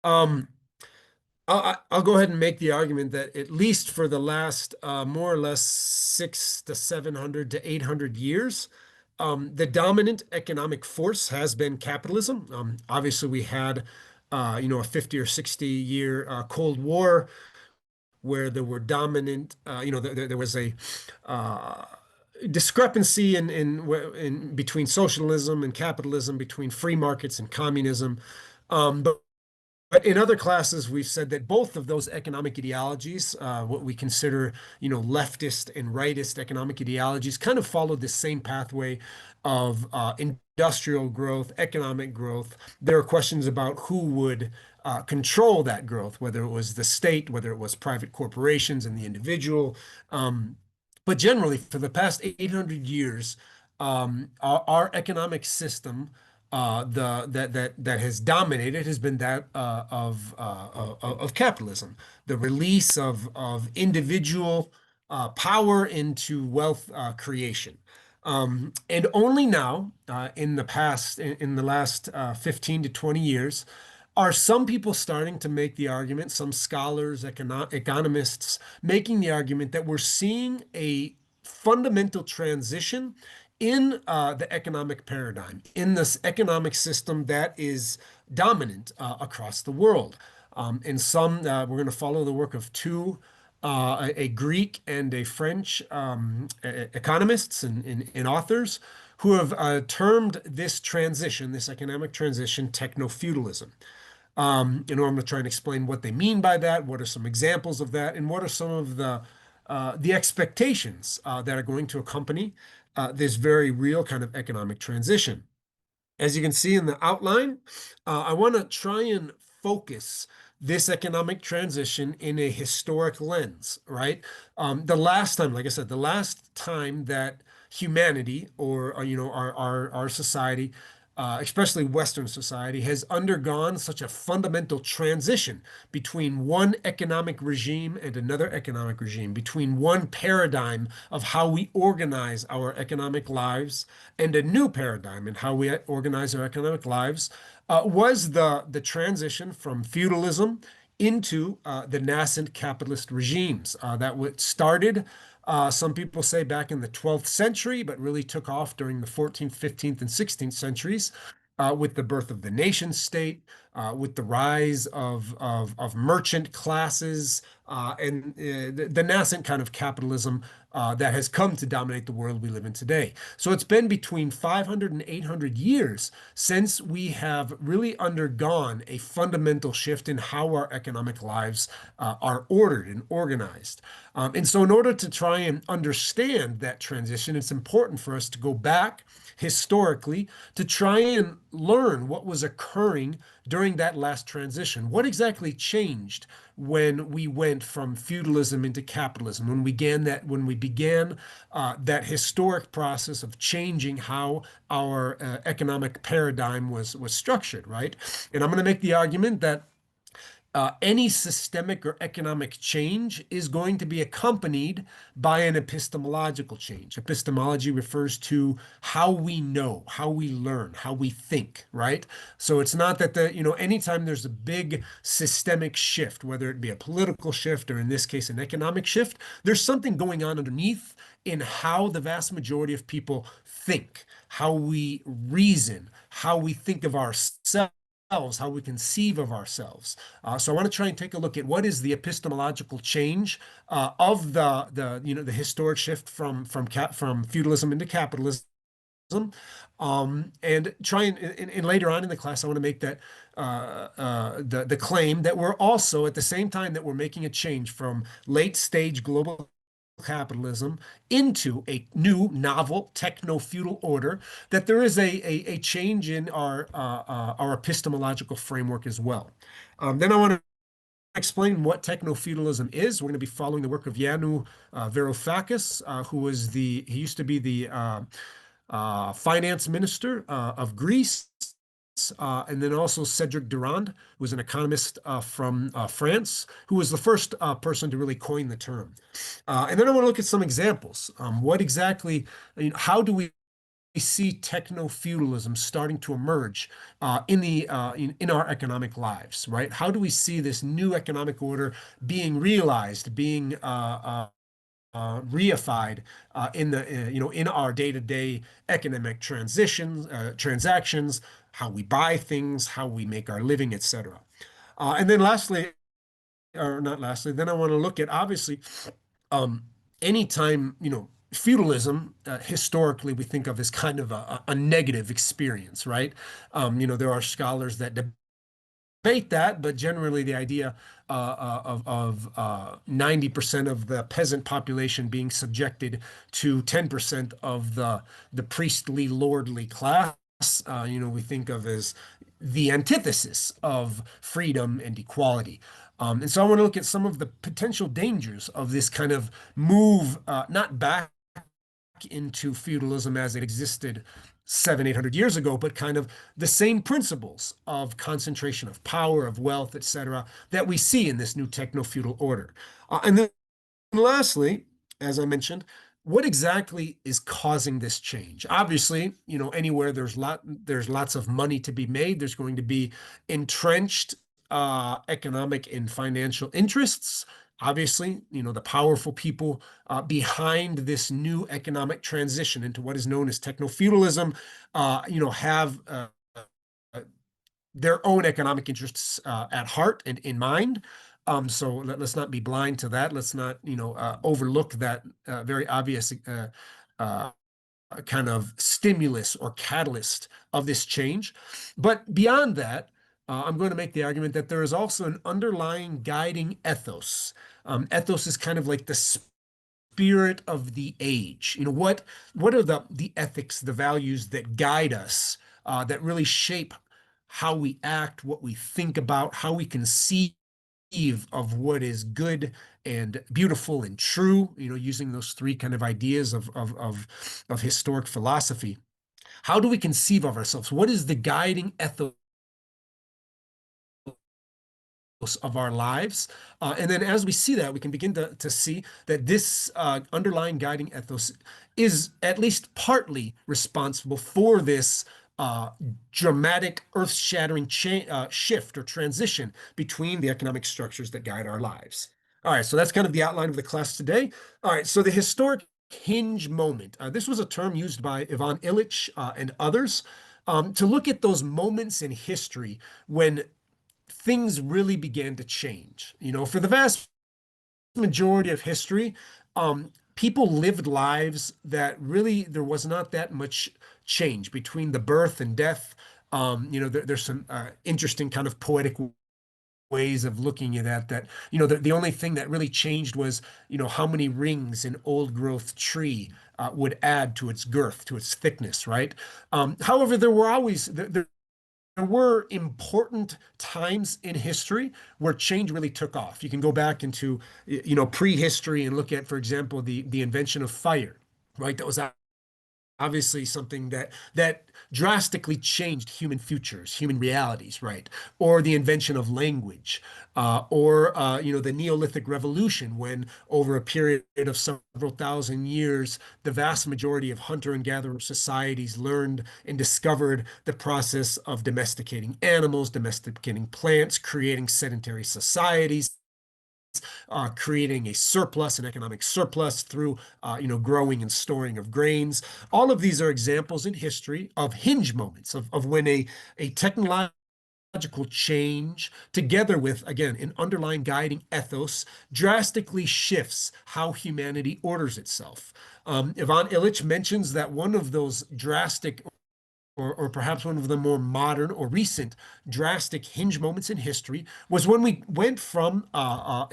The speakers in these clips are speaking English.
Um, I'll go ahead and make the argument that at least for the last more or less 600 to 700 to 800 years, the dominant economic force has been capitalism. Obviously, we had a 50 or 60 year Cold War where there were dominant, there was a uh, discrepancy in between socialism and capitalism, between free markets and communism. But in other classes, we've said that both of those economic ideologies, what we consider, leftist and rightist economic ideologies, kind of follow the same pathway of industrial growth, economic growth. There are questions about who would control that growth, whether it was the state, whether it was private corporations and the individual. Um, but generally, for the past 800 years, our economic system that has dominated has been that of capitalism, the release of individual power into wealth creation. And only now, in the last 15 to 20 years, are some people starting to make the argument, some scholars, economists, making the argument that we're seeing a fundamental transition in the economic paradigm, in this economic system that is dominant across the world. And we're going to follow the work of two, a Greek and a French economists and authors who have termed this transition, this economic transition, technofeudalism. I'm going to try and explain what they mean by that, what are some examples of that, and what are some of the expectations that are going to accompany this very real kind of economic transition. As you can see in the outline, I want to try and focus this economic transition in a historic lens, right? The last time, like I said, the last time that humanity or our society, especially Western society, has undergone such a fundamental transition between one economic regime and another economic regime, between one paradigm of how we organize our economic lives and a new paradigm in how we organize our economic lives, was the transition from feudalism into the nascent capitalist regimes that started, some people say, back in the 12th century, but really took off during the 14th, 15th, and 16th centuries with the birth of the nation state, with the rise of merchant classes, and the nascent kind of capitalism that has come to dominate the world we live in today. So it's been between 500 and 800 years since we have really undergone a fundamental shift in how our economic lives are ordered and organized. And so in order to try and understand that transition, it's important for us to go back historically to try and learn what was occurring during that last transition. What exactly changed when we went from feudalism into capitalism, when we began that historic process of changing how our economic paradigm was structured, right? And I'm going to make the argument that any systemic or economic change is going to be accompanied by an epistemological change. Epistemology refers to how we know, how we learn, how we think, right? So it's not that anytime there's a big systemic shift, whether it be a political shift or in this case, an economic shift, there's something going on underneath in how the vast majority of people think, how we reason, how we think of ourselves, how we conceive of ourselves. So I want to try and take a look at what is the epistemological change of the historic shift from feudalism into capitalism. And try and later on in the class, I want to make that the claim that we're also at the same time that we're making a change from late stage global capitalism into a new novel techno-feudal order, that there is a change in our epistemological framework as well. Then I want to explain what techno-feudalism is. We're going to be following the work of Yanou Varoufakis, he used to be the finance minister of Greece. And then also Cedric Durand, who was an economist from France, who was the first person to really coin the term. And then I want to look at some examples. What exactly, how do we see techno-feudalism starting to emerge in our economic lives, right? How do we see this new economic order being realized, being reified in the in our day-to-day economic transactions, how we buy things, how we make our living, etc. And then lastly, or not lastly, then I want to look at obviously um, anytime, feudalism, historically, we think of as kind of a negative experience, right? There are scholars that debate that, but generally the idea of 90% of the peasant population being subjected to 10% of the priestly, lordly class, we think of as the antithesis of freedom and equality. And so I want to look at some of the potential dangers of this kind of move, not back into feudalism as it existed 700, 800 years ago, but kind of the same principles of concentration of power, of wealth, etc., that we see in this new techno-feudal order. And then lastly, as I mentioned, what exactly is causing this change? Obviously, anywhere there's lots of money to be made, there's going to be entrenched economic and financial interests. Obviously, the powerful people behind this new economic transition into what is known as techno-feudalism, have their own economic interests at heart and in mind. So us not be blind to that. Let's not, overlook that very obvious uh, kind of stimulus or catalyst of this change. But beyond that, I'm going to make the argument that there is also an underlying guiding ethos. Ethos is kind of like the spirit of the age. What are the ethics, the values that guide us, that really shape how we act, what we think about, how we conceive of what is good and beautiful and true, using those three kind of ideas of historic philosophy. How do we conceive of ourselves? What is the guiding ethos of our lives? And then as we see that, we can begin to see that this underlying guiding ethos is at least partly responsible for this uh, dramatic, earth-shattering shift or transition between the economic structures that guide our lives. All right, so that's kind of the outline of the class today. All right, so the historic hinge moment. This was a term used by Ivan Illich and others to look at those moments in history when things really began to change. For the vast majority of history, people lived lives that really there was not that much change between the birth and death. There's some interesting kind of poetic ways of looking at that. The only thing that really changed was, how many rings an old growth tree would add to its girth, to its thickness, right? However, there were important times in history where change really took off. You can go back into, prehistory and look at, for example, the invention of fire, right? That was obviously something that drastically changed human futures, human realities, right? Or the invention of language, or the Neolithic Revolution, when over a period of several thousand years, the vast majority of hunter and gatherer societies learned and discovered the process of domesticating animals, domesticating plants, creating sedentary societies, creating a surplus, an economic surplus through, growing and storing of grains. All of these are examples in history of hinge moments of when a technological change, together with, again, an underlying guiding ethos, drastically shifts how humanity orders itself. Ivan Illich mentions that one of those drastic or perhaps one of the more modern or recent drastic hinge moments in history was when we went from a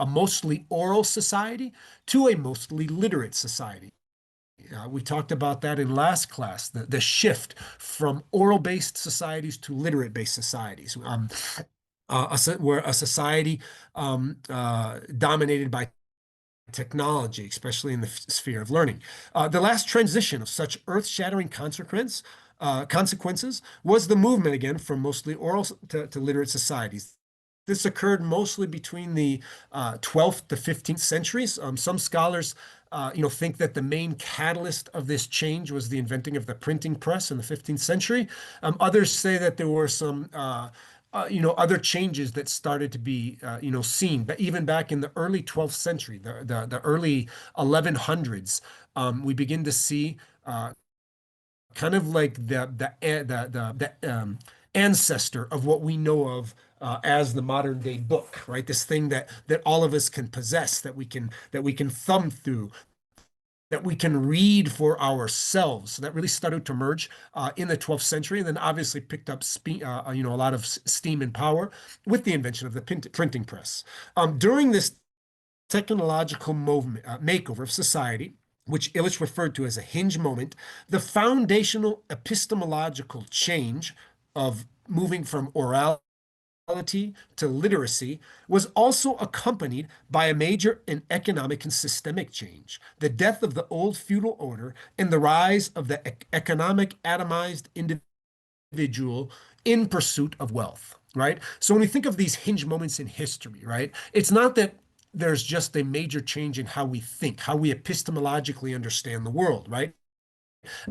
mostly oral society to a mostly literate society. We talked about that in last class, the shift from oral-based societies to literate-based societies, where a society dominated by technology, especially in the sphere of learning. The last transition of such earth-shattering consequences was the movement again from mostly oral to literate societies. This occurred mostly between the 12th to 15th centuries. Some scholars think that the main catalyst of this change was the inventing of the printing press in the 15th century. Others say that there were some other changes that started to be, seen, but even back in the early 12th century, the early 1100s, we begin to see kind of like the ancestor of what we know of as the modern day book, right? This thing that all of us can possess, that we can thumb through, that we can read for ourselves. So that really started to emerge in the 12th century, and then obviously picked up a lot of steam and power with the invention of the printing press. During this technological movement, makeover of society, which Illich referred to as a hinge moment, the foundational epistemological change of moving from orality to literacy was also accompanied by a major and economic and systemic change, the death of the old feudal order and the rise of the economic atomized individual in pursuit of wealth, right? So when we think of these hinge moments in history, right, it's not that there's just a major change in how we think, how we epistemologically understand the world, right?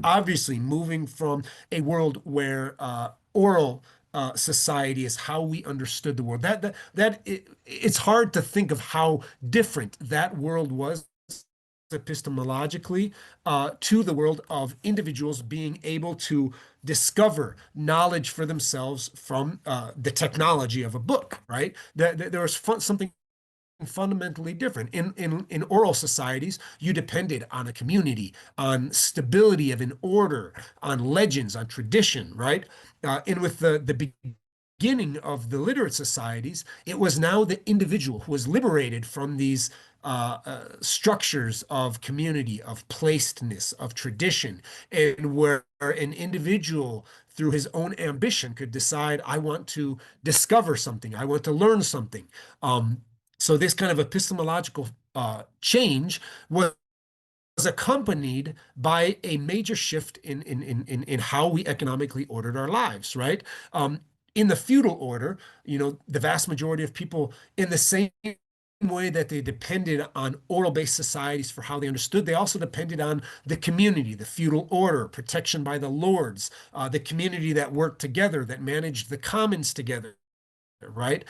Obviously, moving from a world where oral society is how we understood the world. It's hard to think of how different that world was epistemologically to the world of individuals being able to discover knowledge for themselves from the technology of a book, right? There was something fundamentally different. In oral societies, you depended on a community, on stability of an order, on legends, on tradition, right? And with the beginning of the literate societies, it was now the individual who was liberated from these structures of community, of placedness, of tradition, and where an individual, through his own ambition, could decide, I want to discover something, I want to learn something. So this kind of epistemological change was accompanied by a major shift in how we economically ordered our lives, right? In the feudal order, the vast majority of people, in the same way that they depended on oral-based societies for how they understood, they also depended on the community, the feudal order, protection by the lords, the community that worked together, that managed the commons together, right?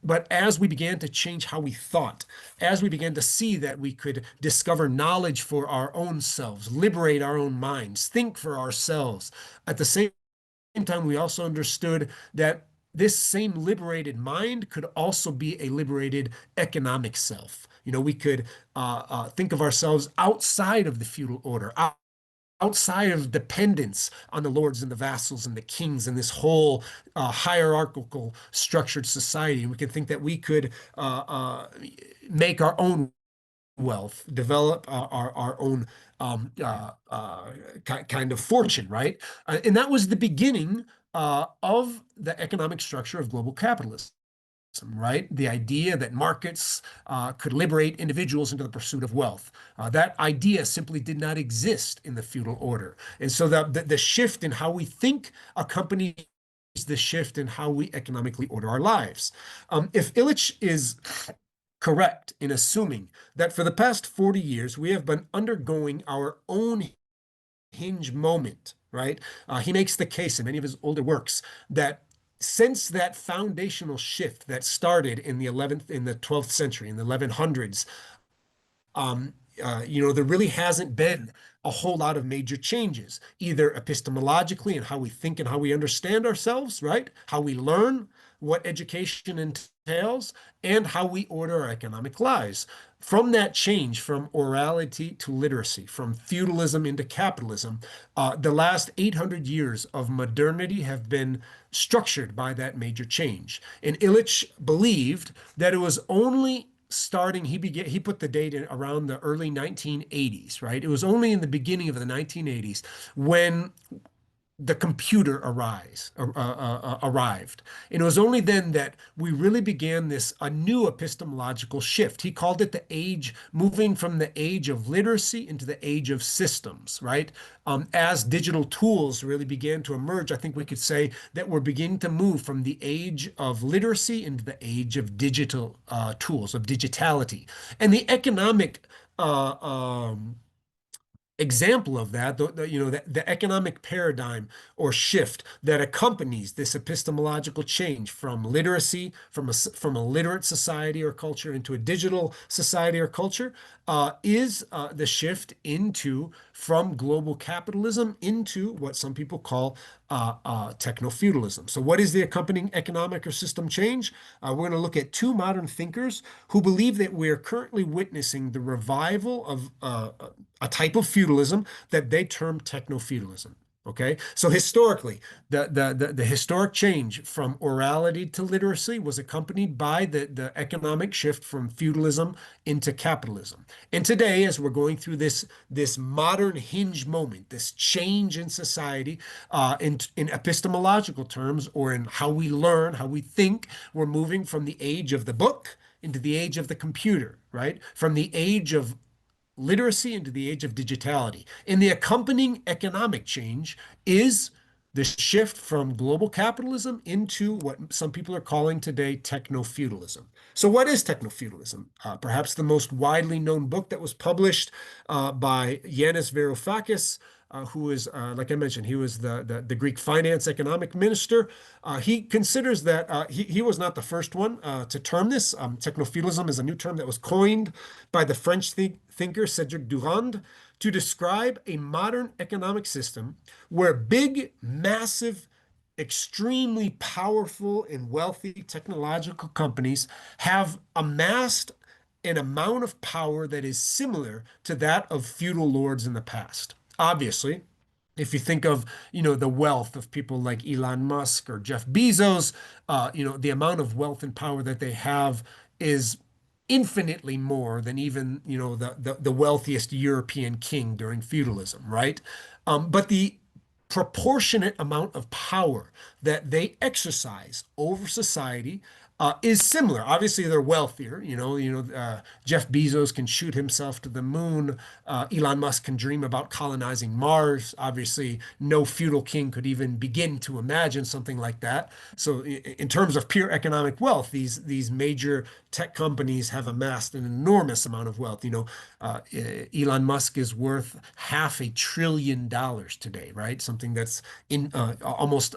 But as we began to change how we thought, as we began to see that we could discover knowledge for our own selves, liberate our own minds, think for ourselves, at the same time, we also understood that this same liberated mind could also be a liberated economic self. We could think of ourselves outside of the feudal order, outside of dependence on the lords and the vassals and the kings and this whole hierarchical structured society. And we can think that we could make our own wealth, develop our own kind of fortune, right? And that was the beginning of the economic structure of global capitalism, right? The idea that markets could liberate individuals into the pursuit of wealth. That idea simply did not exist in the feudal order. And so the shift in how we think accompanies the shift in how we economically order our lives. If Illich is correct in assuming that for the past 40 years, we have been undergoing our own hinge moment, right? He makes the case in many of his older works that since that foundational shift that started in the 12th century, in the 1100s, there really hasn't been a whole lot of major changes, either epistemologically and how we think and how we understand ourselves, right? How we learn, what education entails, and how we order our economic lives. From that change from orality to literacy, from feudalism into capitalism, the last 800 years of modernity have been structured by that major change. And Illich believed that it was only starting, he put the date in around the early 1980s, right? It was only in the beginning of the 1980s when the computer arrived. And it was only then that we really began a new epistemological shift. He called it the age, moving from the age of literacy into the age of systems, right? As digital tools really began to emerge, I think we could say that we're beginning to move from the age of literacy into the age of digital tools, of digitality. And the economic uh, example of that, the economic paradigm or shift that accompanies this epistemological change from literacy, from a literate society or culture into a digital society or culture, is the shift into from global capitalism into what some people call techno-feudalism. So, what is the accompanying economic or system change? We're going to look at two modern thinkers who believe that we are currently witnessing the revival of a type of feudalism that they term techno-feudalism. Okay, so historically, the historic change from orality to literacy was accompanied by the economic shift from feudalism into capitalism. And today, as we're going through this modern hinge moment, this change in society, in epistemological terms, or in how we learn, how we think, we're moving from the age of the book into the age of the computer, right? From the age of literacy into the age of digitality. And the accompanying economic change is the shift from global capitalism into what some people are calling today techno-feudalism. So, what is techno-feudalism? Perhaps the most widely known book that was published by Yanis Varoufakis, who is, like I mentioned, he was the Greek finance economic minister. He considers that he was not the first one to term this. Techno-feudalism is a new term that was coined by the French thinker Cedric Durand to describe a modern economic system where big, massive, extremely powerful and wealthy technological companies have amassed an amount of power that is similar to that of feudal lords in the past. Obviously, if you think of, the wealth of people like Elon Musk or Jeff Bezos, the amount of wealth and power that they have is infinitely more than even, the wealthiest European king during feudalism, right? But the proportionate amount of power that they exercise over society is similar. Obviously, they're wealthier. Jeff Bezos can shoot himself to the moon. Elon Musk can dream about colonizing Mars. Obviously, no feudal king could even begin to imagine something like that. So, in terms of pure economic wealth, these major tech companies have amassed an enormous amount of wealth. Elon Musk is worth $500 billion today, right? Something that's in almost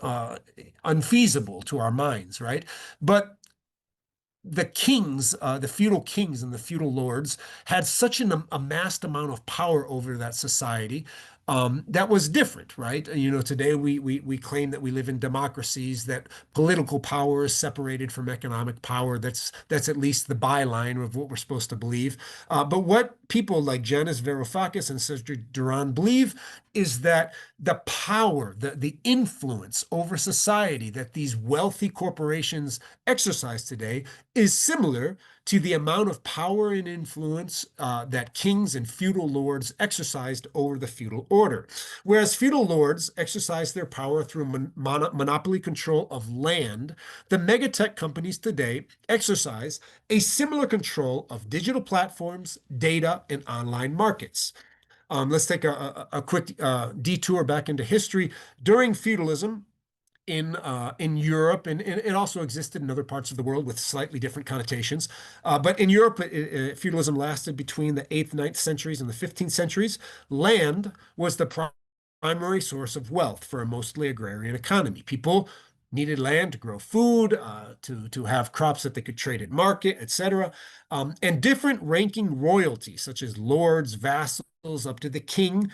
unfeasible to our minds, right? But the kings, the feudal kings and the feudal lords had such an amassed amount of power over that society that was different, right? Today we claim that we live in democracies, that political power is separated from economic power. That's at least the byline of what we're supposed to believe. But what people like Janis Varoufakis and Cedric Durand believe is that the power, the influence over society that these wealthy corporations exercise today is similar to the amount of power and influence that kings and feudal lords exercised over the feudal order. Whereas feudal lords exercised their power through monopoly control of land, the megatech companies today exercise a similar control of digital platforms, data, and online markets. Let's take a quick detour back into history. During feudalism, in Europe, and it also existed in other parts of the world with slightly different connotations. But in Europe, feudalism lasted between the 8th, 9th centuries and the 15th centuries. Land was the primary source of wealth for a mostly agrarian economy. People needed land to grow food, to have crops that they could trade at market, etc. And different ranking royalties, such as lords, vassals, up to the king,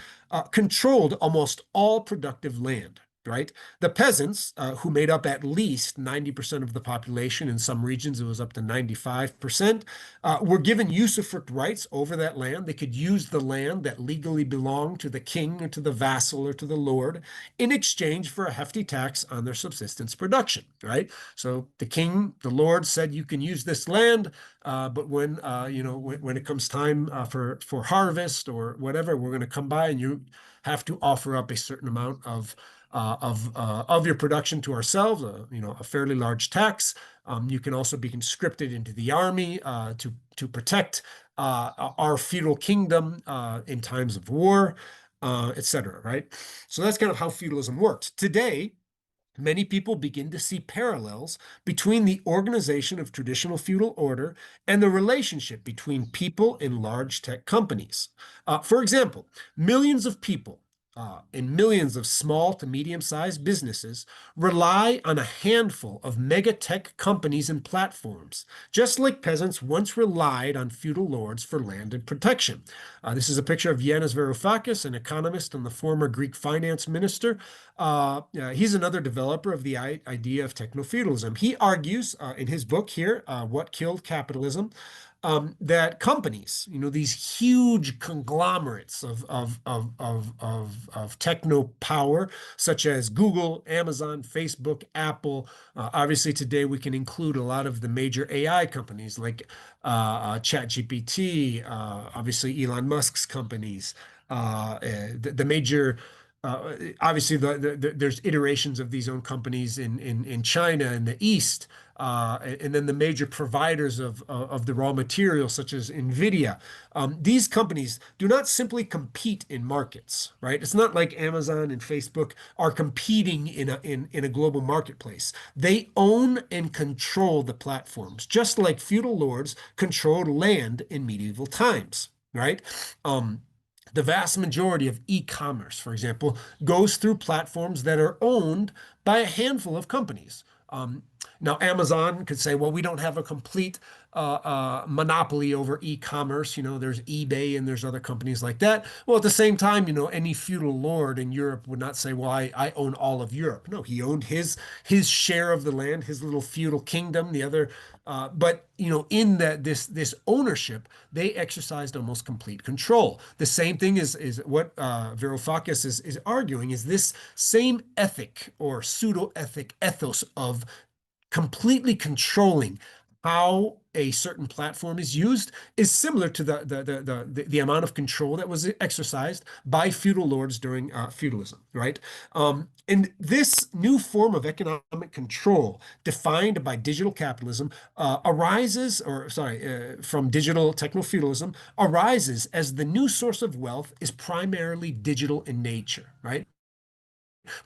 controlled almost all productive land. Right? The peasants, who made up at least 90% of the population, in some regions it was up to 95%, were given usufruct rights over that land. They could use the land that legally belonged to the king or to the vassal or to the lord in exchange for a hefty tax on their subsistence production, right? So the king, the lord said, you can use this land, but when it comes time for harvest or whatever, we're going to come by and you have to offer up a certain amount of your production to ourselves, a fairly large tax. You can also be conscripted into the army to protect our feudal kingdom in times of war, etc. Right? So that's kind of how feudalism worked. Today, many people begin to see parallels between the organization of traditional feudal order and the relationship between people in large tech companies. For example, millions of people and millions of small to medium-sized businesses rely on a handful of mega tech companies and platforms, just like peasants once relied on feudal lords for land and protection. This is a picture of Yanis Varoufakis, an economist and the former Greek finance minister. He's another developer of the idea of technofeudalism. He argues in his book here, What Killed Capitalism, that companies, these huge conglomerates of techno power, such as Google, Amazon, Facebook, Apple. Obviously, today we can include a lot of the major AI companies like ChatGPT, obviously Elon Musk's companies, the major obviously there's iterations of these own companies in China and the East, and then the major providers of the raw materials such as Nvidia. These companies do not simply compete in markets, right? It's not like Amazon and Facebook are competing in a global marketplace. They own and control the platforms, just like feudal lords controlled land in medieval times, right? The vast majority of e-commerce, for example, goes through platforms that are owned by a handful of companies. Now, Amazon could say, well, we don't have a complete monopoly over e-commerce. There's eBay and there's other companies like that. Well, at the same time, any feudal lord in Europe would not say, well, I own all of Europe. No, he owned his share of the land, his little feudal kingdom, the other. But in this ownership, they exercised almost complete control. The same thing is what Varoufakis is arguing is this same ethic or pseudo-ethic ethos of completely controlling how a certain platform is used is similar to the amount of control that was exercised by feudal lords during feudalism, right? And this new form of economic control, defined by digital capitalism, from digital techno-feudalism, arises as the new source of wealth is primarily digital in nature, right?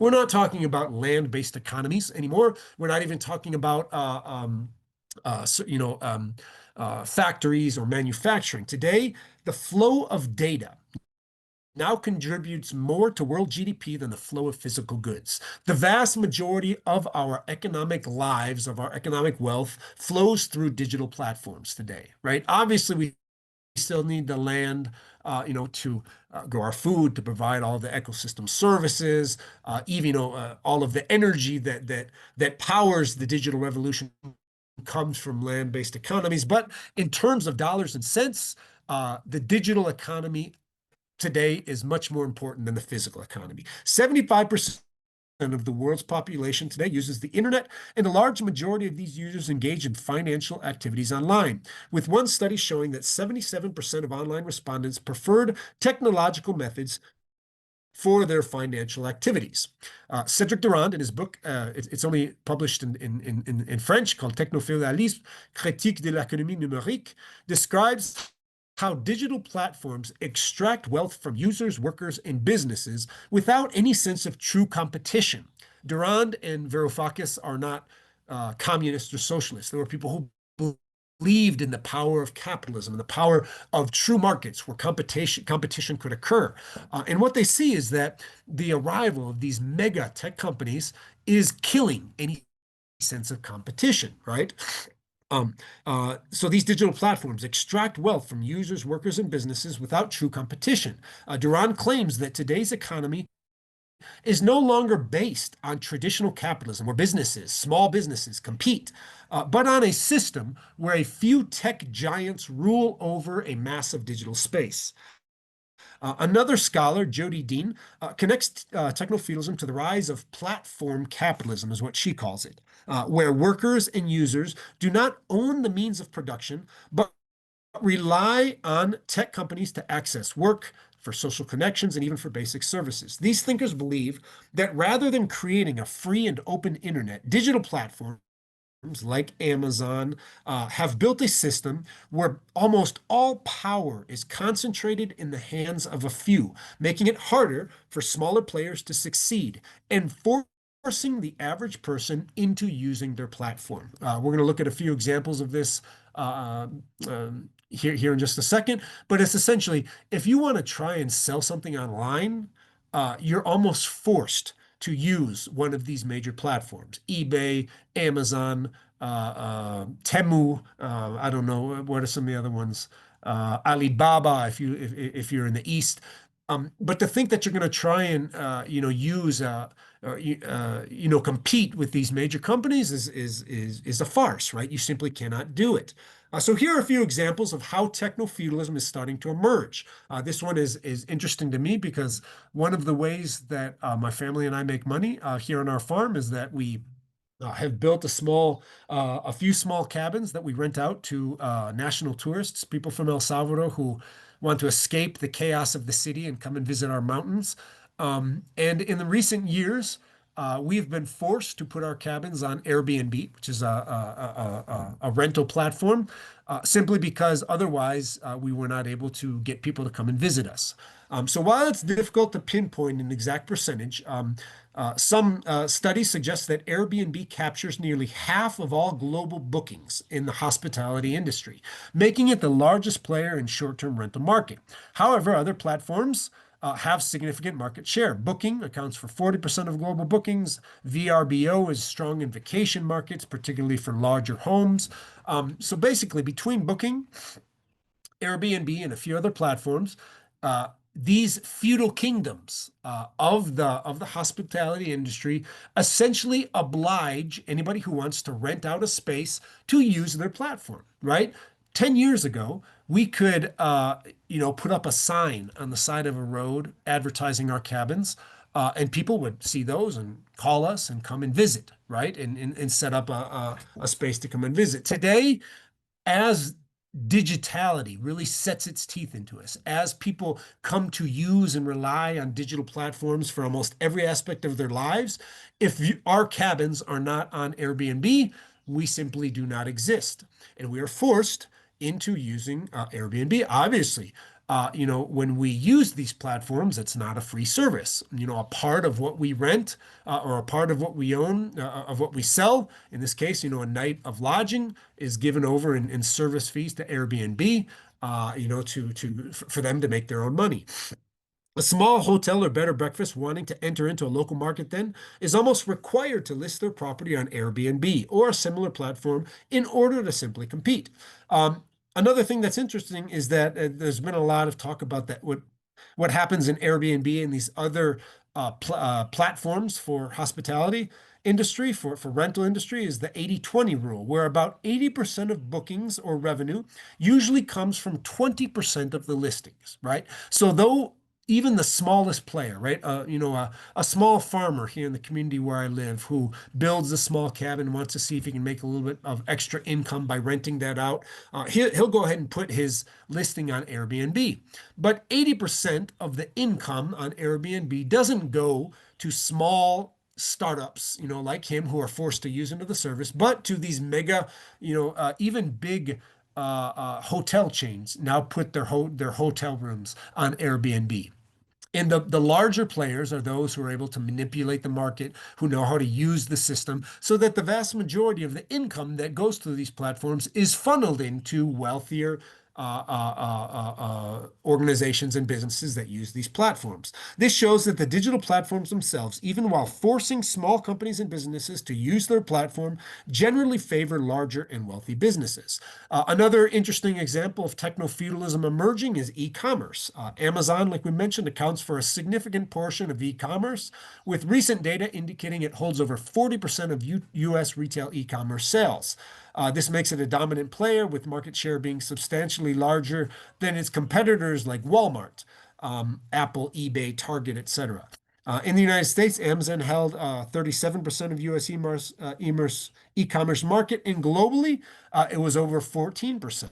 We're not talking about land-based economies anymore. We're not even talking about factories or manufacturing. Today, the flow of data now contributes more to world GDP than the flow of physical goods. The vast majority of our economic lives, of our economic wealth, flows through digital platforms today, right? Obviously, we still need the land, to grow our food, to provide all the ecosystem services, even all of the energy that powers the digital revolution comes from land-based economies. But in terms of dollars and cents, the digital economy today is much more important than the physical economy. 75% of the world's population today uses the internet, and a large majority of these users engage in financial activities online, with one study showing that 77% of online respondents preferred technological methods for their financial activities. Cedric Durand, in his book, it's only published in French, called Technofeudalism, Critique de l'économie numérique, describes how digital platforms extract wealth from users, workers, and businesses without any sense of true competition. Durand and Varoufakis are not communists or socialists. They were people who believed in the power of capitalism and the power of true markets where competition could occur. And what they see is that the arrival of these mega tech companies is killing any sense of competition, right? So these digital platforms extract wealth from users, workers, and businesses without true competition. Durand claims that today's economy is no longer based on traditional capitalism where small businesses compete, but on a system where a few tech giants rule over a massive digital space. Another scholar, Jody Dean, connects technofeudalism to the rise of platform capitalism, is what she calls it, where workers and users do not own the means of production, but rely on tech companies to access work, for social connections, and even for basic services. These thinkers believe that rather than creating a free and open internet, digital platforms like Amazon have built a system where almost all power is concentrated in the hands of a few, making it harder for smaller players to succeed and forcing the average person into using their platform. We're going to look at a few examples of this here in just a second, but it's essentially if you want to try and sell something online, you're almost forced to use one of these major platforms: eBay, Amazon, Temu. I don't know what are some of the other ones. Alibaba, if you're in the East. But to think that you're going to try and use compete with these major companies is a farce, right? You simply cannot do it. So here are a few examples of how techno-feudalism is starting to emerge. This one is interesting to me because one of the ways that my family and I make money here on our farm is that we have built a few small cabins that we rent out to national tourists, people from El Salvador who want to escape the chaos of the city and come and visit our mountains. And in the recent years, we've been forced to put our cabins on Airbnb, which is a rental platform, simply because otherwise we were not able to get people to come and visit us. So while it's difficult to pinpoint an exact percentage, some studies suggest that Airbnb captures nearly half of all global bookings in the hospitality industry, making it the largest player in short-term rental market. However, other platforms have significant market share. Booking accounts for 40% of global bookings. VRBO is strong in vacation markets, particularly for larger homes. So basically, between Booking, Airbnb, and a few other platforms, these feudal kingdoms of the hospitality industry essentially oblige anybody who wants to rent out a space to use their platform, right? 10 years ago, we could put up a sign on the side of a road advertising our cabins, and people would see those and call us and come and visit, right? And set up a space to come and visit. Today, as digitality really sets its teeth into us, as people come to use and rely on digital platforms for almost every aspect of their lives, if our cabins are not on Airbnb, we simply do not exist. And we are forced into using Airbnb. Obviously, when we use these platforms, it's not a free service. A part of what we rent or a part of what we own, of what we sell, in this case, a night of lodging is given over in service fees to Airbnb, for them to make their own money. A small hotel or bed or breakfast wanting to enter into a local market then is almost required to list their property on Airbnb or a similar platform in order to simply compete. Another thing that's interesting is that there's been a lot of talk about that what happens in Airbnb and these other platforms for hospitality industry, for rental industry, is the 80/20 rule, where about 80% of bookings or revenue usually comes from 20% of the listings, right? So though even the smallest player, right? A small farmer here in the community where I live who builds a small cabin and wants to see if he can make a little bit of extra income by renting that out. He'll go ahead and put his listing on Airbnb. But 80% of the income on Airbnb doesn't go to small startups, like him who are forced to use into the service, but to these mega, even big hotel chains now put their hotel rooms on Airbnb. And the larger players are those who are able to manipulate the market, who know how to use the system, so that the vast majority of the income that goes through these platforms is funneled into wealthier organizations and businesses that use these platforms. This shows that the digital platforms themselves, even while forcing small companies and businesses to use their platform, generally favor larger and wealthy businesses. Another interesting example of techno-feudalism emerging is e-commerce. Amazon, like we mentioned, accounts for a significant portion of e-commerce, with recent data indicating it holds over 40% of U.S. retail e-commerce sales. This makes it a dominant player, with market share being substantially larger than its competitors like Walmart, Apple, eBay, Target, etc. In the United States, Amazon held 37% of U.S. e-commerce market, and globally, it was over 14%.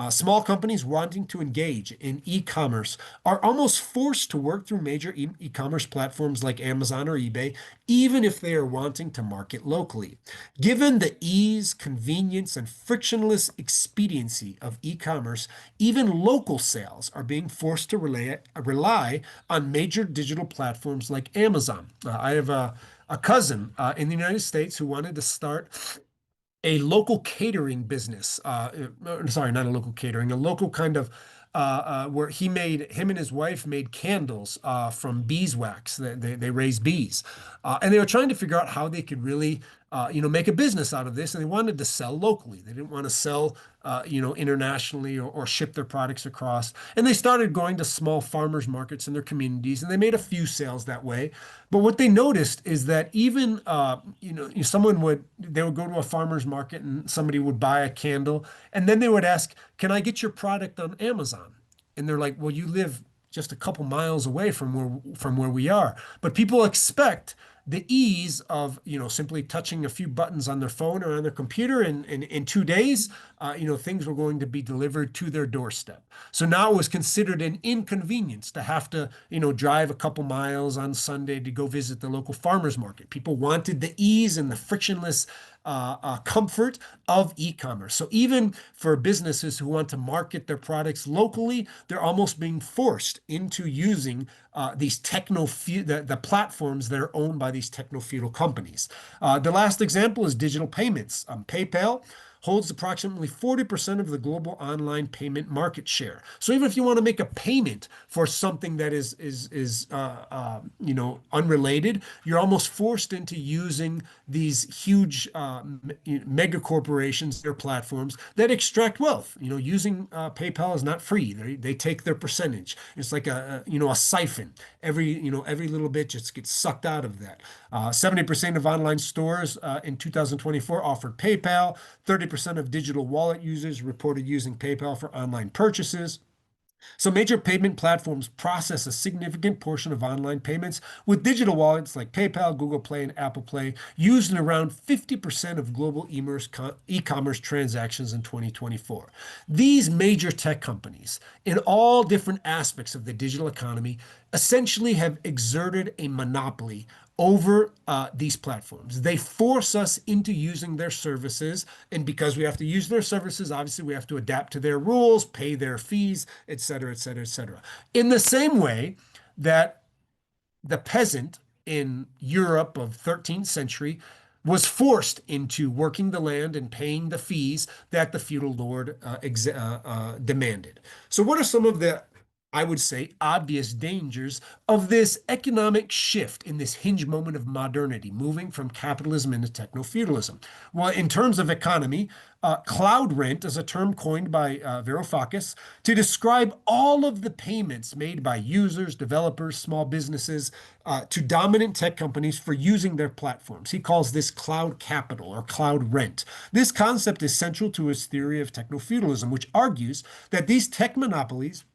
Small companies wanting to engage in e-commerce are almost forced to work through major e-commerce platforms like Amazon or eBay, even if they are wanting to market locally. Given the ease, convenience, and frictionless expediency of e-commerce, even local sales are being forced to rely on major digital platforms like Amazon. I have a cousin in the United States who wanted to start a local catering business. Sorry, not a local catering, a local kind of where him and his wife made candles from beeswax. They raise bees, and they were trying to figure out how they could really, make a business out of this. And they wanted to sell locally. They didn't want to sell, internationally or ship their products across. And they started going to small farmers markets in their communities, and they made a few sales that way. But what they noticed is that even, they would go to a farmer's market and somebody would buy a candle, and then they would ask, "Can I get your product on Amazon?" And they're like, "Well, you live just a couple miles away from where we are." But people expect the ease of, simply touching a few buttons on their phone or on their computer, and in 2 days, things were going to be delivered to their doorstep. So now it was considered an inconvenience to have to, drive a couple miles on Sunday to go visit the local farmers market. People wanted the ease and the frictionless comfort of e-commerce. So even for businesses who want to market their products locally, they're almost being forced into using these the platforms that are owned by these techno-feudal companies. The last example is digital payments. PayPal holds approximately 40% of the global online payment market share. So even if you want to make a payment for something that is unrelated, you're almost forced into using these huge mega corporations, their platforms that extract wealth. Using PayPal is not free. They take their percentage. It's like a siphon. Every little bit just gets sucked out of that. 70% of online stores in 2024 offered PayPal. 30% of digital wallet users reported using PayPal for online purchases. So major payment platforms process a significant portion of online payments, with digital wallets like PayPal, Google Play, and Apple Pay used in around 50% of global e-commerce transactions in 2024. These major tech companies, in all different aspects of the digital economy, essentially have exerted a monopoly over these platforms. They force us into using their services. And because we have to use their services, obviously we have to adapt to their rules, pay their fees, et cetera, et cetera, et cetera. In the same way that the peasant in Europe of 13th century was forced into working the land and paying the fees that the feudal lord demanded. So, what are some of the, I would say, obvious dangers of this economic shift in this hinge moment of modernity, moving from capitalism into techno-feudalism? Well, in terms of economy, cloud rent is a term coined by Varoufakis to describe all of the payments made by users, developers, small businesses to dominant tech companies for using their platforms. He calls this cloud capital or cloud rent. This concept is central to his theory of techno-feudalism, which argues that these tech monopolies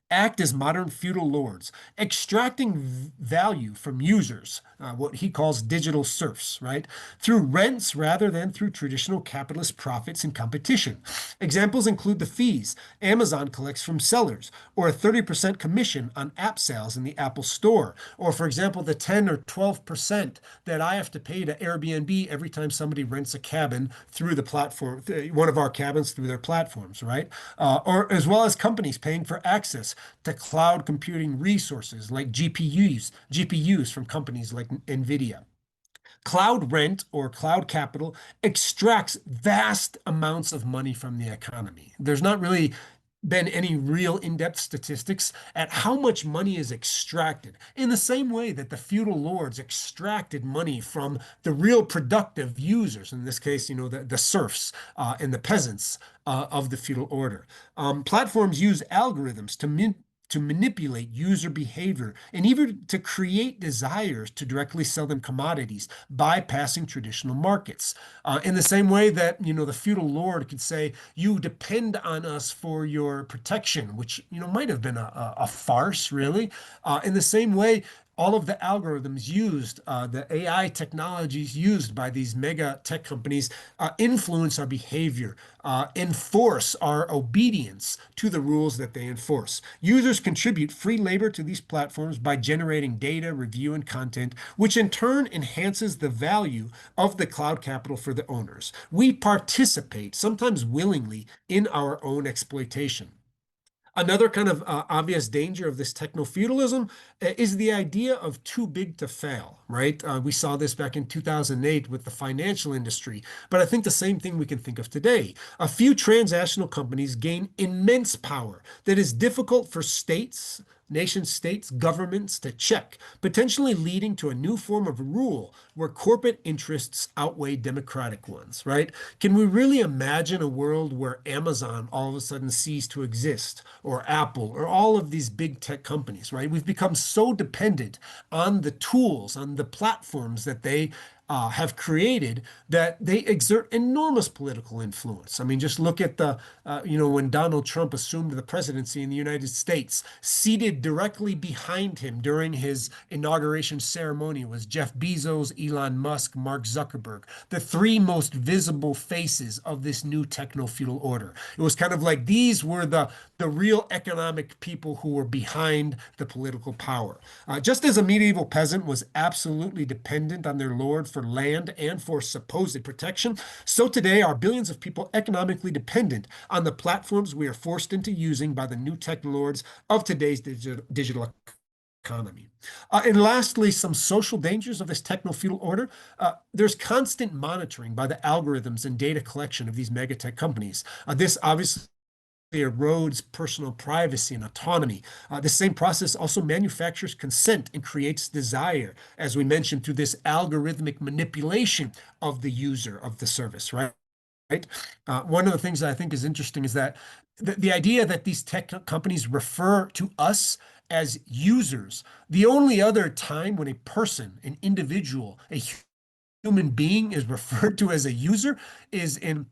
act as modern feudal lords, extracting value from users, what he calls digital serfs, right? Through rents rather than through traditional capitalist profits and competition. Examples include the fees Amazon collects from sellers, or a 30% commission on app sales in the Apple Store, or, for example, the 10 or 12% that I have to pay to Airbnb every time somebody rents a cabin through the platform, one of our cabins through their platforms, right? Or as well as companies paying for access to cloud computing resources like GPUs from companies like NVIDIA. Cloud rent or cloud capital extracts vast amounts of money from the economy. There's not really been any real in-depth statistics at how much money is extracted in the same way that the feudal lords extracted money from the real productive users, in this case, the serfs and the peasants of the feudal order. Platforms use algorithms to manipulate user behavior and even to create desires to directly sell them commodities, bypassing traditional markets. In the same way that, the feudal lord could say, "You depend on us for your protection," which, might have been a farce, really. In the same way, all of the algorithms used, the AI technologies used by these mega tech companies influence our behavior, enforce our obedience to the rules that they enforce. Users contribute free labor to these platforms by generating data, review, and content, which in turn enhances the value of the cloud capital for the owners. We participate, sometimes willingly, in our own exploitation. Another kind of obvious danger of this techno-feudalism is the idea of too big to fail, right? We saw this back in 2008 with the financial industry, but I think the same thing we can think of today. A few transnational companies gain immense power that is difficult for states, nation states, governments to check, potentially leading to a new form of rule where corporate interests outweigh democratic ones, right? Can we really imagine a world where Amazon all of a sudden ceased to exist, or Apple, or all of these big tech companies, right? We've become so dependent on the tools, on the platforms that they have created that they exert enormous political influence. I mean, just look at when Donald Trump assumed the presidency in the United States, seated directly behind him during his inauguration ceremony was Jeff Bezos, Elon Musk, Mark Zuckerberg, the three most visible faces of this new techno-feudal order. It was kind of like these were the real economic people who were behind the political power. Just as a medieval peasant was absolutely dependent on their lord for land and for supposed protection, so today are billions of people economically dependent on the platforms we are forced into using by the new tech lords of today's digital economy. And lastly, some social dangers of this techno-feudal order. There's constant monitoring by the algorithms and data collection of these megatech companies. This obviously erodes personal privacy and autonomy. The same process also manufactures consent and creates desire, as we mentioned, through this algorithmic manipulation of the user of the service, right? Right. One of the things that I think is interesting is that the idea that these tech companies refer to us as users. The only other time when a person, an individual, a human being is referred to as a user is in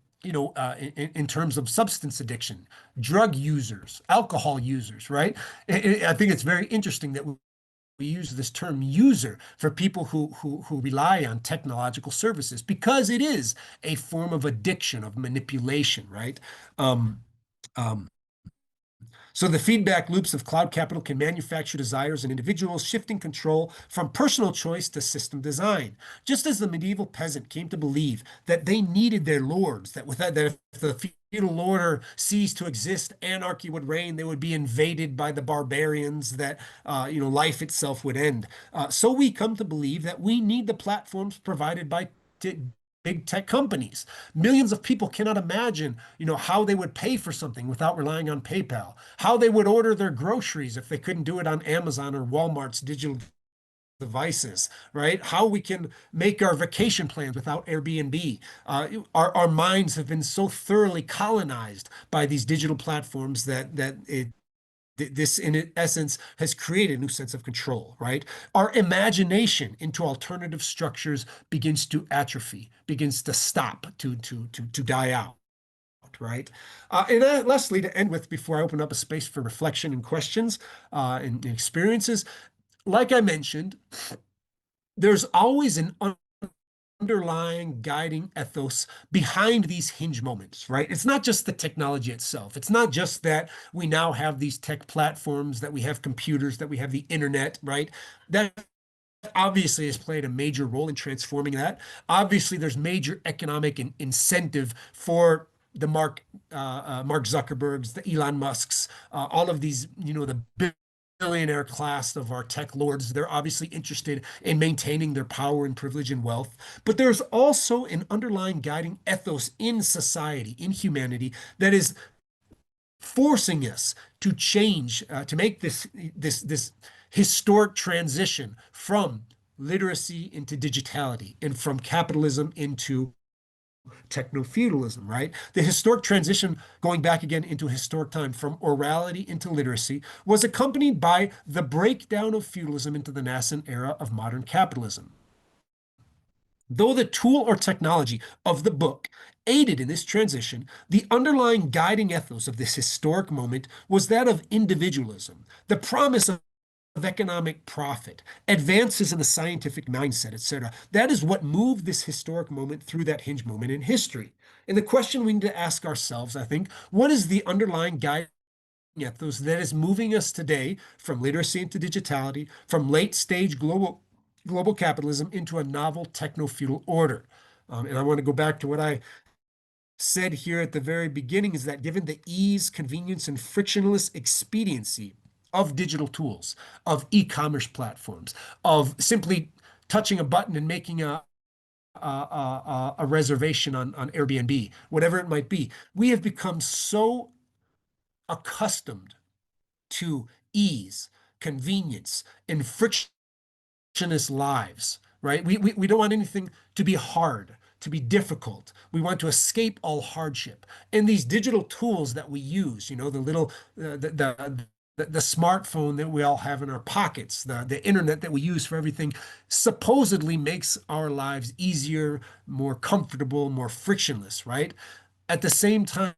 terms of substance addiction, drug users, alcohol users, right? I think it's very interesting that we use this term user for people who rely on technological services because it is a form of addiction, of manipulation, right? Um, um, so the feedback loops of cloud capital can manufacture desires in individuals, shifting control from personal choice to system design. Just as the medieval peasant came to believe that they needed their lords, that if the feudal order ceased to exist, anarchy would reign, they would be invaded by the barbarians, that life itself would end. So we come to believe that we need the platforms provided by big tech companies. Millions of people cannot imagine, how they would pay for something without relying on PayPal, how they would order their groceries if they couldn't do it on Amazon or Walmart's digital devices, right? How we can make our vacation plans without Airbnb. Our minds have been so thoroughly colonized by these digital platforms that this in essence has created a new sense of control, right? Our imagination into alternative structures begins to atrophy, begins to stop, to die out, right? And lastly, to end with, before I open up a space for reflection and questions and experiences, like I mentioned, there's always an underlying guiding ethos behind these hinge moments, right? It's not just the technology itself. It's not just that we now have these tech platforms, that we have computers, that we have the internet, right? That obviously has played a major role in transforming that. Obviously, there's major economic incentive for the Mark Zuckerbergs, the Elon Musks, all of these, the billionaire class of our tech lords. They're obviously interested in maintaining their power and privilege and wealth. But there's also an underlying guiding ethos in society, in humanity, that is forcing us to change, to make this historic transition from literacy into digitality and from capitalism into techno-feudalism, right? The historic transition, going back again into historic time from orality into literacy, was accompanied by the breakdown of feudalism into the nascent era of modern capitalism. Though the tool or technology of the book aided in this transition, the underlying guiding ethos of this historic moment was that of individualism, the promise of economic profit, advances in the scientific mindset, etc. That is what moved this historic moment through that hinge moment in history. And the question we need to ask ourselves, I think, what is the underlying guiding ethos that is moving us today from literacy into digitality, from late stage global capitalism into a novel techno-feudal order? And I want to go back to what I said here at the very beginning is that given the ease, convenience, and frictionless expediency of digital tools, of e-commerce platforms, of simply touching a button and making a reservation on Airbnb, whatever it might be, we have become so accustomed to ease, convenience, and frictionless lives, right? We don't want anything to be hard, to be difficult. We want to escape all hardship. And these digital tools that we use, the little, the smartphone that we all have in our pockets, the internet that we use for everything, supposedly makes our lives easier, more comfortable, more frictionless, right? At the same time,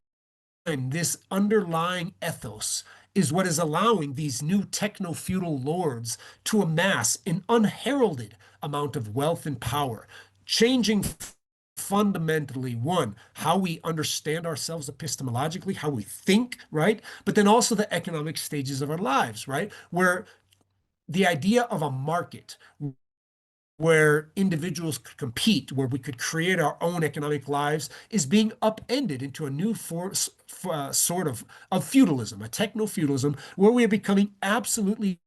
this underlying ethos is what is allowing these new techno-feudal lords to amass an unheralded amount of wealth and power, changing fundamentally, one, how we understand ourselves epistemologically, how we think, right? But then also the economic stages of our lives, right? Where the idea of a market where individuals could compete, where we could create our own economic lives, is being upended into a new sort of feudalism, a techno-feudalism, where we are becoming absolutely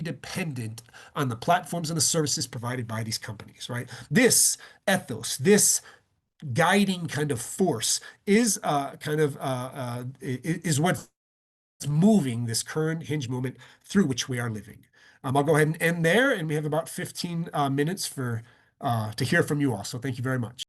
dependent on the platforms and the services provided by these companies, right? This ethos, this guiding kind of force is what's moving this current hinge movement through which we are living. I'll go ahead and end there, and we have about 15 minutes for to hear from you all. So thank you very much.